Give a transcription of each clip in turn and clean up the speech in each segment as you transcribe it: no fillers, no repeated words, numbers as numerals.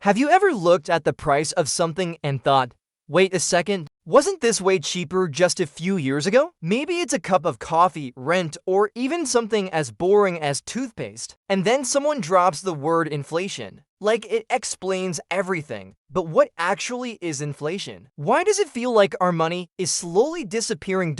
Have you ever looked at the price of something and thought, wait a second, wasn't this way cheaper just a few years ago? Maybe it's a cup of coffee, rent, or even something as boring as toothpaste. And then someone drops the word inflation. Like it explains everything. But what actually is inflation? Why does it feel like our money is slowly disappearing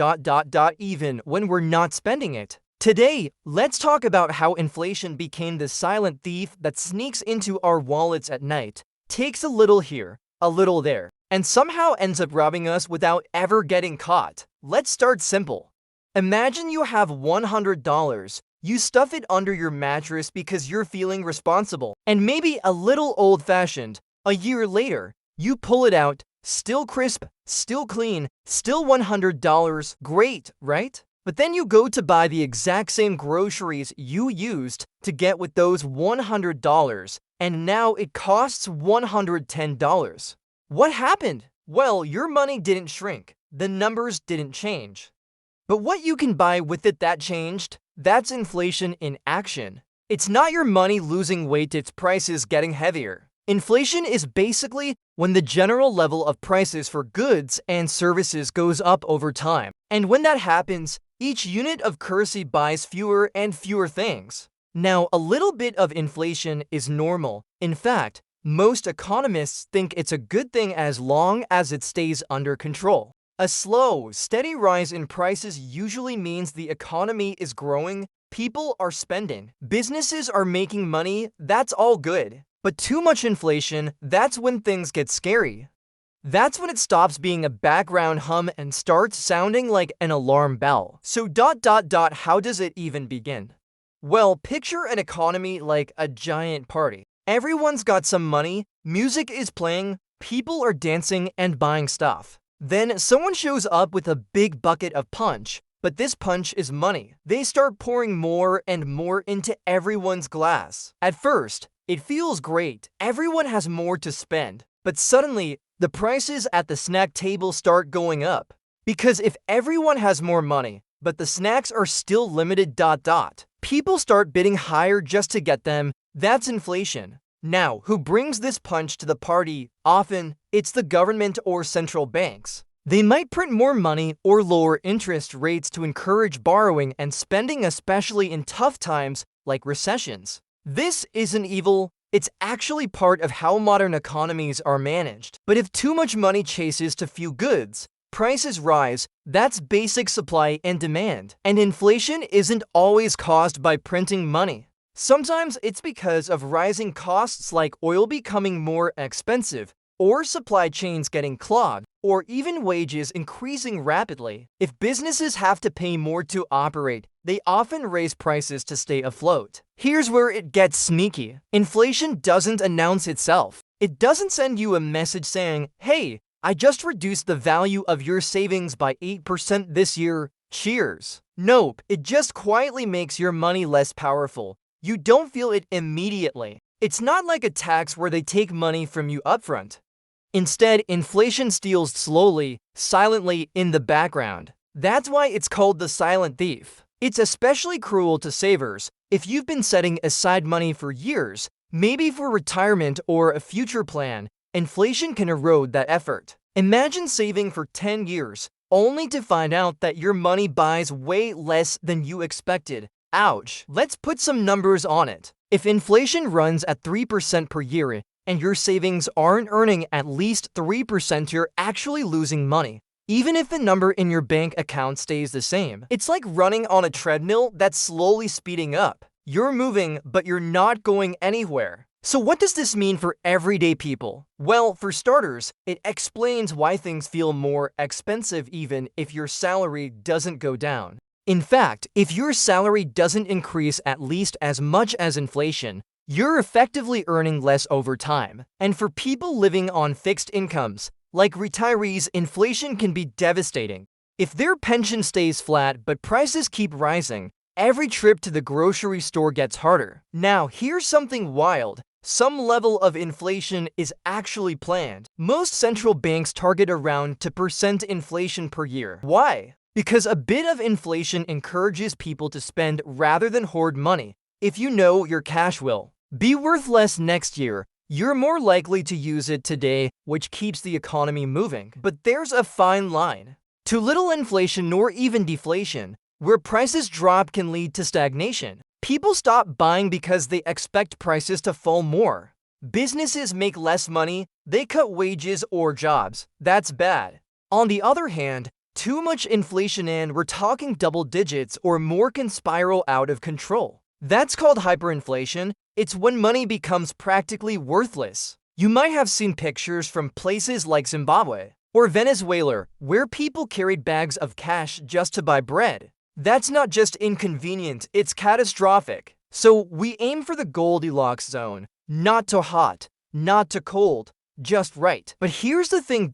even when we're not spending it? Today, let's talk about how inflation became the silent thief that sneaks into our wallets at night, takes a little here, a little there, and somehow ends up robbing us without ever getting caught. Let's start simple. Imagine you have $100. You stuff it under your mattress because you're feeling responsible and maybe a little old-fashioned. A year later, you pull it out, still crisp, still clean, still $100. Great, right? But then you go to buy the exact same groceries you used to get with those $100, and now it costs $110. What happened? Well, your money didn't shrink. The numbers didn't change. But what you can buy with it that changed, that's inflation in action. It's not your money losing weight, it's prices getting heavier. Inflation is basically when the general level of prices for goods and services goes up over time. And when that happens, each unit of currency buys fewer and fewer things. Now, a little bit of inflation is normal. In fact, most economists think it's a good thing as long as it stays under control. A slow, steady rise in prices usually means the economy is growing, people are spending, businesses are making money, that's all good. But too much inflation, that's when things get scary. That's when it stops being a background hum and starts sounding like an alarm bell. So how does it even begin? Well, picture an economy like a giant party. Everyone's got some money, music is playing, people are dancing and buying stuff. Then someone shows up with a big bucket of punch, but this punch is money. They start pouring more and more into everyone's glass. At first, it feels great. Everyone has more to spend. But suddenly, the prices at the snack table start going up. Because if everyone has more money, but the snacks are still limited people start bidding higher just to get them. That's inflation. Now, who brings this punch to the party? Often, it's the government or central banks. They might print more money or lower interest rates to encourage borrowing and spending, especially in tough times like recessions. This isn't evil. It's actually part of how modern economies are managed. But if too much money chases too few goods, prices rise. That's basic supply and demand. And inflation isn't always caused by printing money. Sometimes it's because of rising costs like oil becoming more expensive, or supply chains getting clogged, or even wages increasing rapidly. If businesses have to pay more to operate, they often raise prices to stay afloat. Here's where it gets sneaky. Inflation doesn't announce itself. It doesn't send you a message saying, hey, I just reduced the value of your savings by 8% this year. Cheers. Nope, it just quietly makes your money less powerful. You don't feel it immediately. It's not like a tax where they take money from you upfront. Instead, inflation steals slowly, silently in the background. That's why it's called the silent thief. It's especially cruel to savers. If you've been setting aside money for years, maybe for retirement or a future plan, inflation can erode that effort. Imagine saving for 10 years, only to find out that your money buys way less than you expected. Ouch. Let's put some numbers on it. If inflation runs at 3% per year, and your savings aren't earning at least 3%, you're actually losing money, even if the number in your bank account stays the same. It's like running on a treadmill that's slowly speeding up. You're moving, but you're not going anywhere. So what does this mean for everyday people? Well, for starters, it explains why things feel more expensive even if your salary doesn't go down. In fact, if your salary doesn't increase at least as much as inflation, you're effectively earning less over time. And for people living on fixed incomes, like retirees, inflation can be devastating. If their pension stays flat but prices keep rising, every trip to the grocery store gets harder. Now, here's something wild. Some level of inflation is actually planned. Most central banks target around 2% inflation per year. Why? Because a bit of inflation encourages people to spend rather than hoard money. If you know your cash will be worth less next year, you're more likely to use it today, which keeps the economy moving. But there's a fine line. Too little inflation nor even deflation, where prices drop can lead to stagnation. People stop buying because they expect prices to fall more. Businesses make less money, they cut wages or jobs. That's bad. On the other hand, too much inflation and we're talking double digits or more can spiral out of control. That's called hyperinflation. It's when money becomes practically worthless. You might have seen pictures from places like Zimbabwe or Venezuela where people carried bags of cash just to buy bread. That's not just inconvenient, it's catastrophic. So we aim for the Goldilocks zone, not too hot, not too cold, just right. But here's the thing,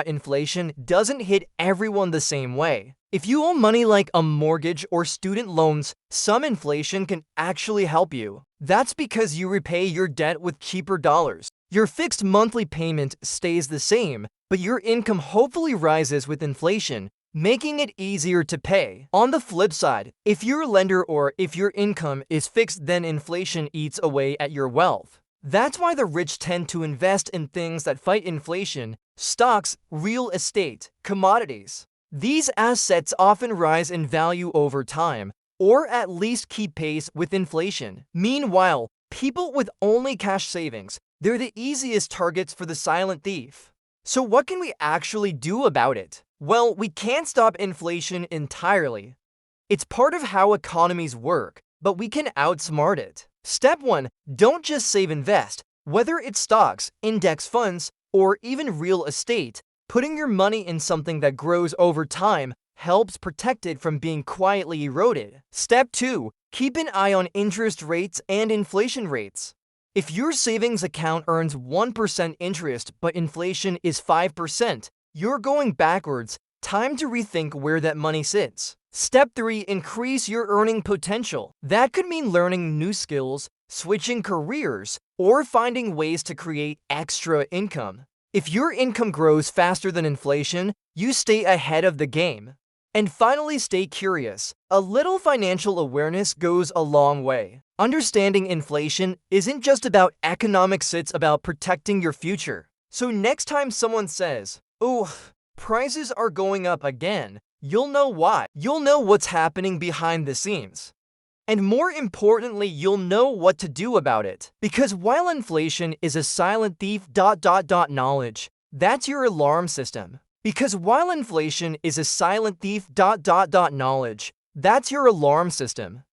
inflation doesn't hit everyone the same way. If you owe money like a mortgage or student loans, some inflation can actually help you. That's because you repay your debt with cheaper dollars. Your fixed monthly payment stays the same, but your income hopefully rises with inflation, making it easier to pay. On the flip side, if you're a lender or if your income is fixed, then inflation eats away at your wealth. That's why the rich tend to invest in things that fight inflation: stocks, real estate, commodities. These assets often rise in value over time, or at least keep pace with inflation. Meanwhile, people with only cash savings, they're the easiest targets for the silent thief. So what can we actually do about it? Well, we can't stop inflation entirely. It's part of how economies work, but we can outsmart it. Step 1. Don't just save, invest. Whether it's stocks, index funds, or even real estate, putting your money in something that grows over time helps protect it from being quietly eroded. Step 2. Keep an eye on interest rates and inflation rates. If your savings account earns 1% interest but inflation is 5%, you're going backwards. Time to rethink where that money sits. Step 3. Increase your earning potential. That could mean learning new skills, switching careers, or finding ways to create extra income. If your income grows faster than inflation, you stay ahead of the game. And finally, stay curious. A little financial awareness goes a long way. Understanding inflation isn't just about economics, it's about protecting your future. So next time someone says, "Oh, prices are going up again," you'll know why. You'll know what's happening behind the scenes. And more importantly, you'll know what to do about it. Because while inflation is a silent thief, knowledge, that's your alarm system. Because while inflation is a silent thief, knowledge, that's your alarm system.